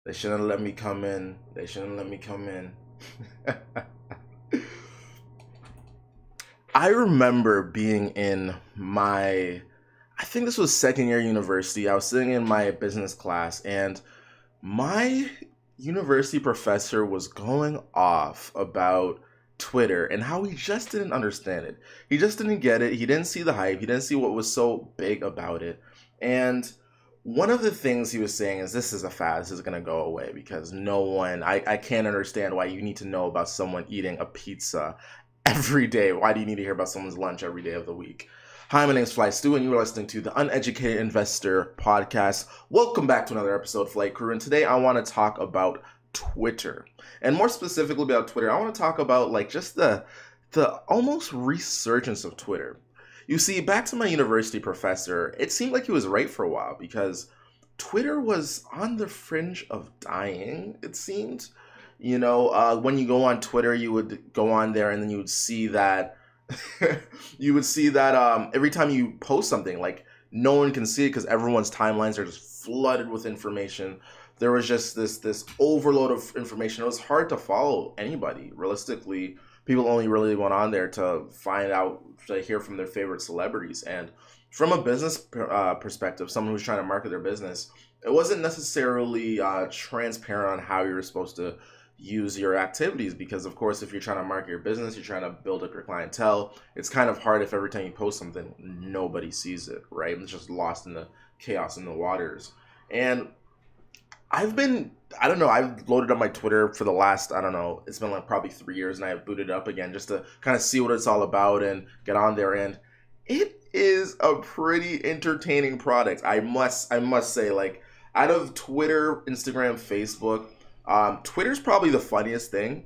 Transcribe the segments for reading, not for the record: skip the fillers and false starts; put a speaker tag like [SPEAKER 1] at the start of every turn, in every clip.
[SPEAKER 1] They shouldn't let me come in. They shouldn't let me come in. I remember being in I think this was second year university. I was sitting in my business class, and my university professor was going off about Twitter and how he just didn't understand it. He just didn't get it. He didn't see the hype. He didn't see what was so big about it. And one of the things he was saying is this is a fad. This is going to go away because I can't understand why you need to know about someone eating a pizza every day. Why do you need to hear about someone's lunch every day of the week? Hi, my name is Flystewie, and you are listening to the Uneducated Investor Podcast. Welcome back to another episode, Flight Crew, and today I want to talk about Twitter. And more specifically about Twitter, I want to talk about just the almost resurgence of Twitter. You see, back to my university professor, it seemed like he was right for a while because Twitter was on the fringe of dying, it seemed. When you go on Twitter, you would go on there and then you would see that every time you post something, no one can see it because everyone's timelines are just flooded with information. There was just this overload of information. It was hard to follow anybody. Realistically, people only really went on there to find out, to hear from their favorite celebrities. And from a business perspective, someone who's trying to market their business, it wasn't necessarily transparent on how you're supposed to use your activities, because of course if you're trying to market your business, you're trying to build up your clientele, it's kind of hard if every time you post something nobody sees it, right? It's just lost in the chaos in the waters. And I've loaded up my Twitter for the last, it's been probably 3 years, and I have booted it up again just to kind of see what it's all about and get on there. And it is a pretty entertaining product. I must say, out of Twitter, Instagram, Facebook, Twitter's probably the funniest thing.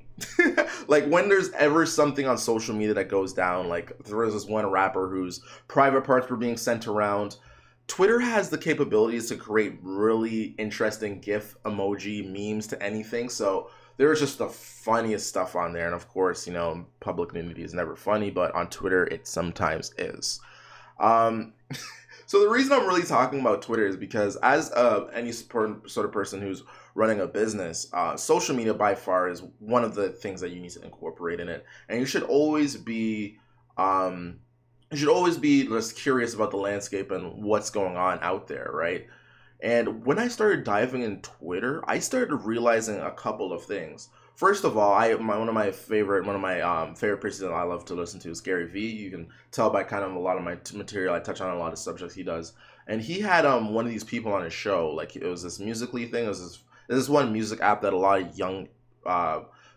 [SPEAKER 1] When there's ever something on social media that goes down, there was this one rapper whose private parts were being sent around. Twitter has the capabilities to create really interesting GIF, emoji, memes to anything. So there's just the funniest stuff on there. And of course, public nudity is never funny, but on Twitter, it sometimes is. So the reason I'm really talking about Twitter is because as any sort of person who's running a business, social media by far is one of the things that you need to incorporate in it. And you should always be just curious about the landscape and what's going on out there, right? And when I started diving in Twitter, I started realizing a couple of things. First of all, one of my favorite persons that I love to listen to is Gary Vee. You can tell by kind of a lot of my material. I touch on a lot of subjects he does, and he had one of these people on his show. It was this Musical.ly thing. It was this one music app that a lot of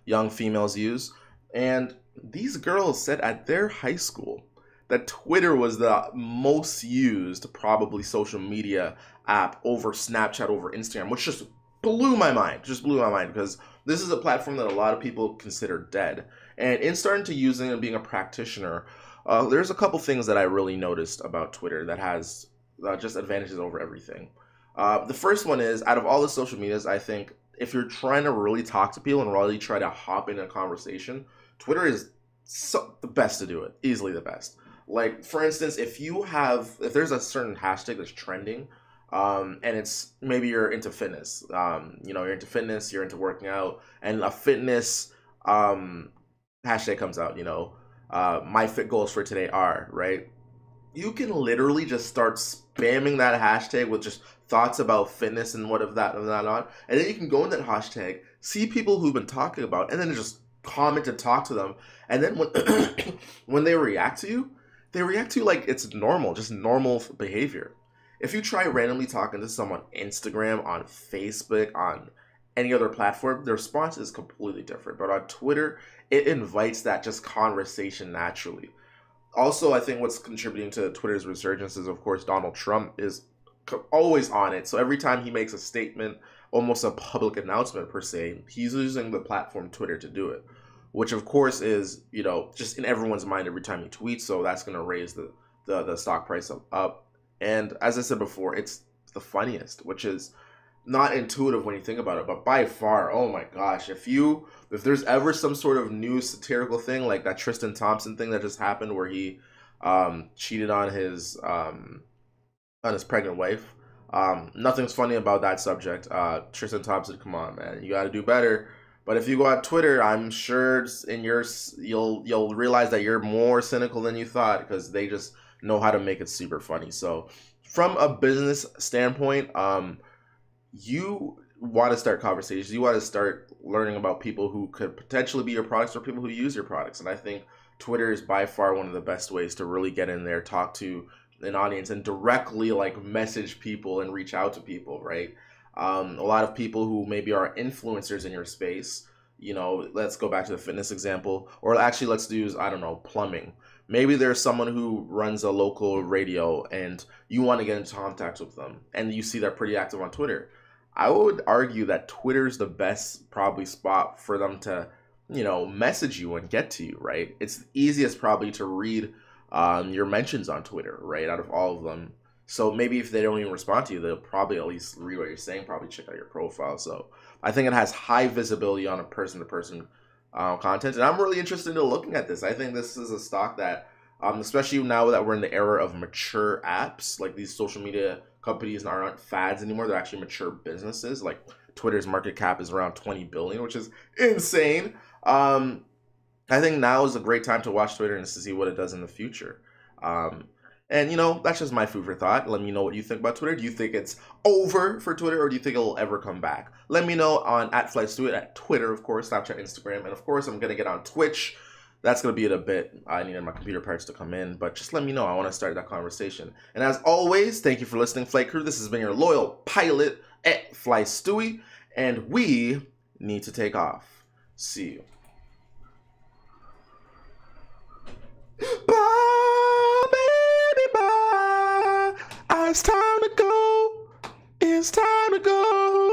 [SPEAKER 1] young females use, and these girls said at their high school that Twitter was the most used probably social media app over Snapchat, over Instagram, which just blew my mind. Because this is a platform that a lot of people consider dead. And in starting to using it and being a practitioner, there's a couple things that I really noticed about Twitter that has just advantages over everything. The first one is, out of all the social medias, I think if you're trying to really talk to people and really try to hop in a conversation, Twitter is the best to do it. Easily the best. For instance, if there's a certain hashtag that's trending, and it's maybe you're into fitness, you're into fitness, you're into working out, and a fitness hashtag comes out, my fit goals for today are, right? You can literally just start spamming that hashtag with just thoughts about fitness and what of that and that on, and then you can go in that hashtag, see people who've been talking about, and then just comment and talk to them, and then when they react to you like it's normal, just normal behavior. If you try randomly talking to someone on Instagram, on Facebook, on any other platform, the response is completely different. But on Twitter, it invites that just conversation naturally. Also, I think what's contributing to Twitter's resurgence is, of course, Donald Trump is always on it. So every time he makes a statement, almost a public announcement per se, he's using the platform Twitter to do it, which of course is, just in everyone's mind every time he tweets. So that's going to raise the stock price up. And as I said before, it's the funniest, which is not intuitive when you think about it, but by far, oh my gosh, if there's ever some sort of new satirical thing like that Tristan Thompson thing that just happened where he cheated on his pregnant wife, Nothing's funny about that subject. Tristan Thompson, come on, man, you got to do better. But if you go on Twitter, I'm sure you'll realize that you're more cynical than you thought, because they just know how to make it super funny. So, from a business standpoint, you want to start conversations. You want to start learning about people who could potentially be your products or people who use your products. And I think Twitter is by far one of the best ways to really get in there, talk to an audience, and directly like message people and reach out to people, right? A lot of people who maybe are influencers in your space, you know, let's go back to the fitness example, or actually let's use, I don't know, plumbing. Maybe there's someone who runs a local radio and you want to get into contact with them, and you see they're pretty active on Twitter. I would argue that Twitter's the best probably spot for them to, you know, message you and get to you, right? It's the easiest probably to read your mentions on Twitter, right, out of all of them. So maybe if they don't even respond to you, they'll probably at least read what you're saying, probably check out your profile. So I think it has high visibility on a person-to-person content, and I'm really interested in looking at this. I think this is a stock that, especially now that we're in the era of mature apps, like these social media companies aren't fads anymore. They're actually mature businesses. Like Twitter's market cap is around 20 billion, which is insane. I think now is a great time to watch Twitter and to see what it does in the future. And, you know, that's just my food for thought. Let me know what you think about Twitter. Do you think it's over for Twitter, or do you think it'll ever come back? Let me know on @Flystewie at Twitter, of course, Snapchat, Instagram. And, of course, I'm going to get on Twitch. That's going to be in a bit. I needed my computer parts to come in. But just let me know. I want to start that conversation. And as always, thank you for listening, Flight Crew. This has been your loyal pilot @Flystewie. And we need to take off. See you. Bye, baby, bye. It's time to go. It's time to go.